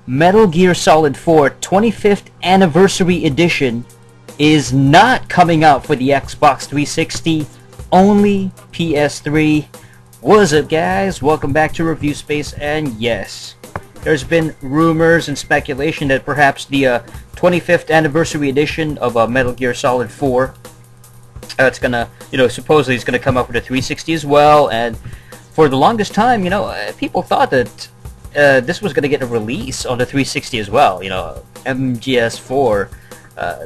Metal Gear Solid 4 25th Anniversary Edition is not coming out for the Xbox 360, only PS3. What's up, guys? Welcome back to Review Space, and yes, there's been rumors and speculation that perhaps the 25th Anniversary Edition of Metal Gear Solid 4, it's gonna, supposedly it's gonna come out for the 360 as well, and for the longest time, people thought that this was going to get a release on the 360 as well. MGS4,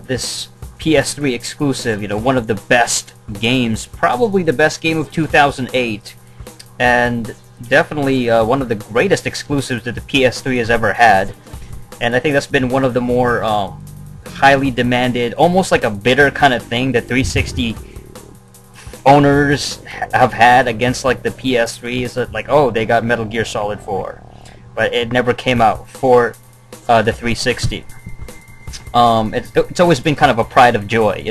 this PS3 exclusive, one of the best games, probably the best game of 2008, and definitely one of the greatest exclusives that the PS3 has ever had. And I think that's been one of the more highly demanded, almost like a bitter kind of thing that 360 owners have had against like the PS3, is that like, oh, they got Metal Gear Solid 4. But it never came out for the 360. It's always been kind of a pride of joy,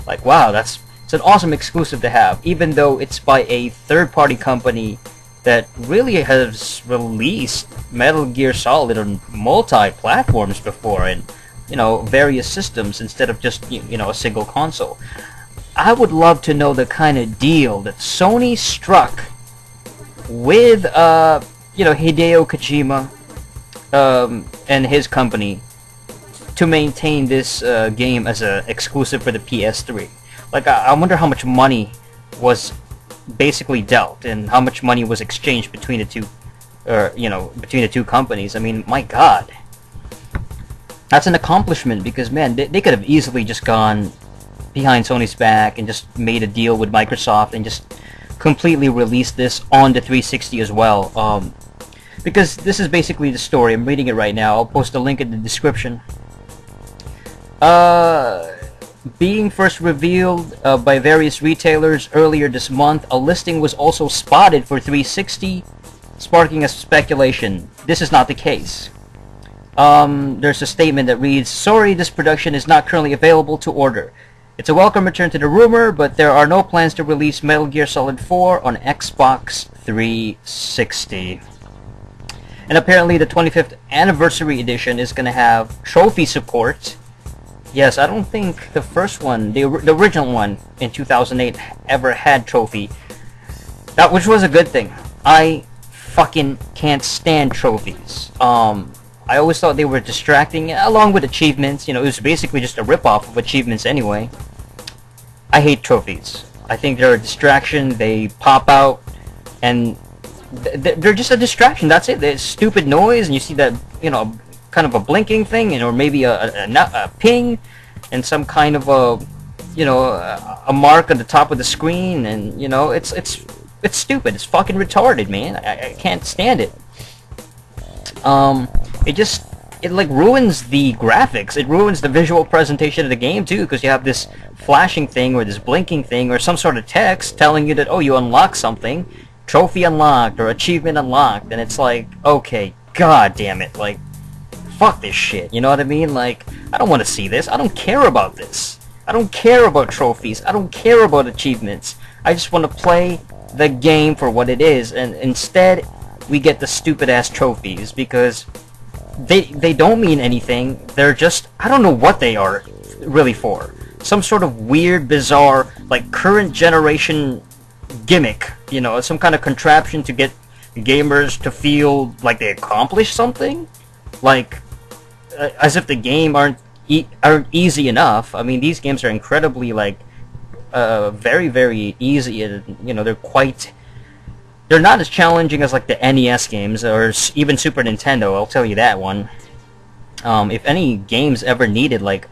like, wow, it's an awesome exclusive to have, even though it's by a third-party company that really has released Metal Gear Solid on multi-platforms before, and various systems instead of just a single console. I would love to know the kind of deal that Sony struck with Hideo Kojima and his company to maintain this game as an exclusive for the PS3. Like, I wonder how much money was basically dealt and how much money was exchanged between the two, between the two companies. I mean, my God, that's an accomplishment, because man, they could have easily just gone behind Sony's back and just made a deal with Microsoft and just completely released this on the 360 as well. Because this is basically the story. I'm reading it right now. I'll post a link in the description. Being first revealed by various retailers earlier this month, a listing was also spotted for 360, sparking a speculation. This is not the case. There's a statement that reads, "Sorry, this production is not currently available to order. It's a welcome return to the rumor, but there are no plans to release Metal Gear Solid 4 on Xbox 360. And apparently the 25th Anniversary Edition is going to have trophy support. Yes, I don't think the first one, the original one in 2008, ever had trophy. Which was a good thing. I fucking can't stand trophies. I always thought they were distracting, along with achievements. It was basically just a rip-off of achievements anyway. I hate trophies. I think they're a distraction. They pop out, and they're just a distraction. That's it. There's stupid noise, and you see that, kind of a blinking thing, or maybe a ping, and some kind of a mark on the top of the screen, and it's stupid. It's fucking retarded, man. I can't stand it. It like ruins the graphics. It ruins the visual presentation of the game too, because you have this flashing thing or this blinking thing or some sort of text telling you that, oh, you unlocked something, trophy unlocked or achievement unlocked, and it's like, okay, god damn it, like, fuck this shit, you know what I mean? Like, I don't want to see this. I don't care about this. I don't care about trophies. I don't care about achievements. I just want to play the game for what it is, and instead we get the stupid ass trophies, because they don't mean anything. They're just, I don't know what they are really for. Some sort of weird, bizarre, like, current generation gimmick, some kind of contraption to get gamers to feel like they accomplished something, like as if the game aren't easy enough. I mean, these games are incredibly, like, very, very easy, and they're not as challenging as like the NES games or even Super Nintendo, I'll tell you that one. If any games ever needed like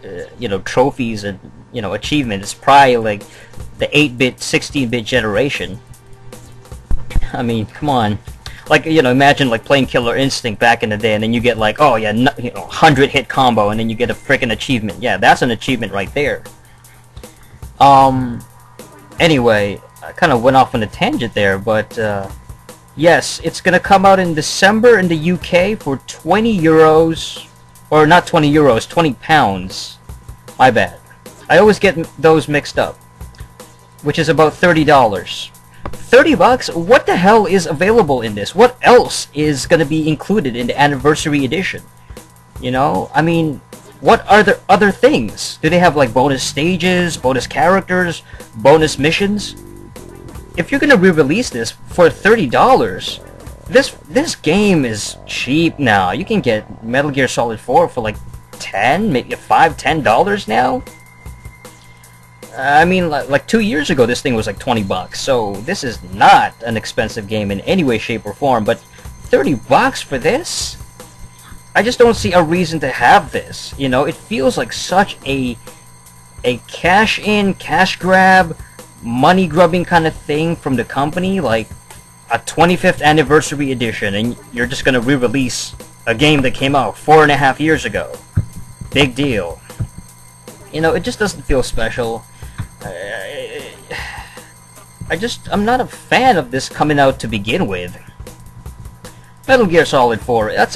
trophies and achievements, it's probably like the 8-bit, 16-bit generation. I mean, come on. Like, imagine like playing Killer Instinct back in the day, and then you get like, oh yeah, 100 hit combo, and then you get a freaking achievement. Yeah, that's an achievement right there. Anyway, I kind of went off on a tangent there, but yes, it's gonna come out in December in the UK for 20 euros, or not 20 euros, 20 pounds. My bad. I always get those mixed up, which is about $30. 30 bucks? What the hell is available in this? What else is gonna be included in the anniversary edition? You know, I mean, what are the other things? Do they have like bonus stages, bonus characters, bonus missions? If you're gonna re-release this for $30, this game is cheap now. You can get Metal Gear Solid 4 for like 10, maybe $5-10 now. I mean, like 2 years ago, this thing was like 20 bucks. So this is not an expensive game in any way, shape, or form. But 30 bucks for this? I just don't see a reason to have this. You know, it feels like such a cash in, cash grab, money grubbing kind of thing from the company, like a 25th anniversary edition, and you're just gonna re-release a game that came out 4.5 years ago. Big deal. You know, it just doesn't feel special. I'm not a fan of this coming out to begin with. Metal Gear Solid 4, that's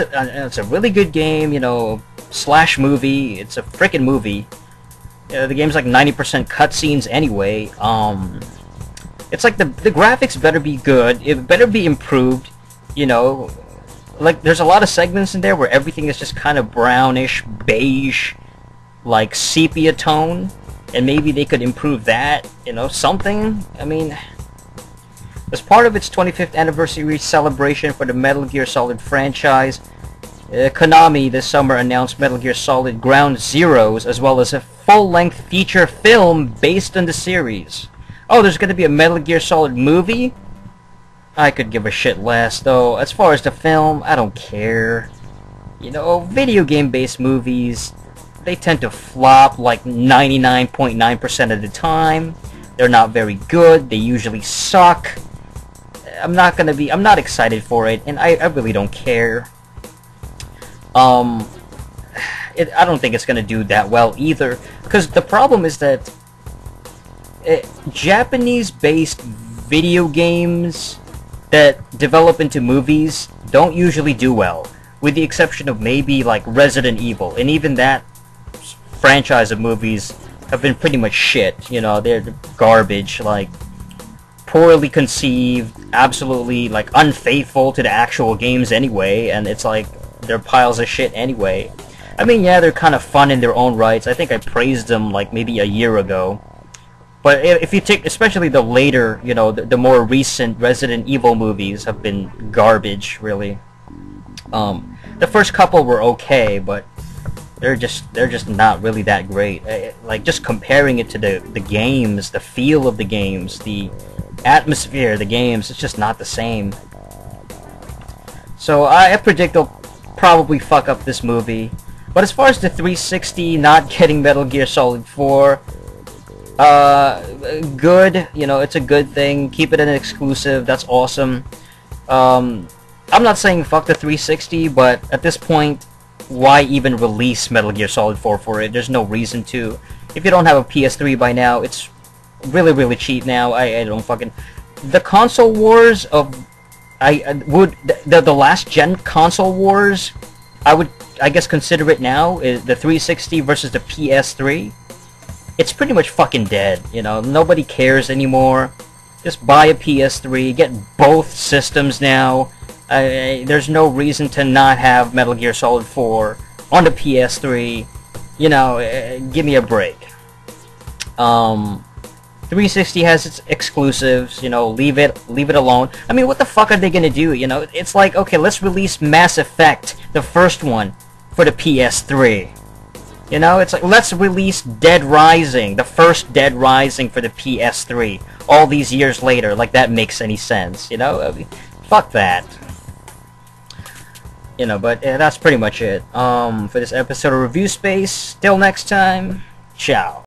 a really good game, you know, slash movie. It's a frickin' movie. The game's like 90% cutscenes anyway. It's like the graphics better be good. It better be improved, you know. Like, there's a lot of segments in there where everything is just kind of brownish, beige, like sepia tone. And maybe they could improve that, you know, something. I mean, as part of its 25th anniversary celebration for the Metal Gear Solid franchise, Konami this summer announced Metal Gear Solid Ground Zeroes, as well as a full-length feature film based on the series. Oh, there's going to be a Metal Gear Solid movie? I could give a shit less, though. As far as the film, I don't care. You know, video game-based movies, they tend to flop like 99.9% of the time. They're not very good. They usually suck. I'm not excited for it, and I really don't care. I don't think it's gonna do that well either, because the problem is that Japanese-based video games that develop into movies don't usually do well, with the exception of maybe like Resident Evil, and even that franchise of movies have been pretty much shit. You know, they're garbage, like poorly conceived, absolutely like unfaithful to the actual games anyway, and it's like they're piles of shit anyway. I mean, yeah, they're kind of fun in their own rights. I think I praised them like maybe a year ago. But if you take, especially the later, you know, the more recent Resident Evil movies have been garbage, really. The first couple were okay, but they're just not really that great. Like, just comparing it to the games, the feel of the games, the atmosphere of the games, it's just not the same. So I predict they'll probably fuck up this movie. But as far as the 360 not getting Metal Gear Solid 4, good, you know, it's a good thing. Keep it an exclusive, that's awesome. I'm not saying fuck the 360, but at this point, why even release Metal Gear Solid 4 for it? There's no reason to. If you don't have a PS3 by now, it's really cheap now. I don't fucking... The console wars of... the last gen console wars, I guess consider it now, is the 360 versus the PS3. It's pretty much fucking dead, you know. Nobody cares anymore. Just buy a PS3, get both systems now. There's no reason to not have Metal Gear Solid 4 on the PS3. You know, give me a break. 360 has its exclusives, you know, leave it alone. I mean, what the fuck are they gonna do, you know? It's like, okay, let's release Mass Effect, the first one, for the PS3. You know, it's like, let's release Dead Rising, the first Dead Rising for the PS3, all these years later. Like, that makes any sense, you know? I mean, fuck that. You know, but that's pretty much it for this episode of Review Space. Till next time, ciao.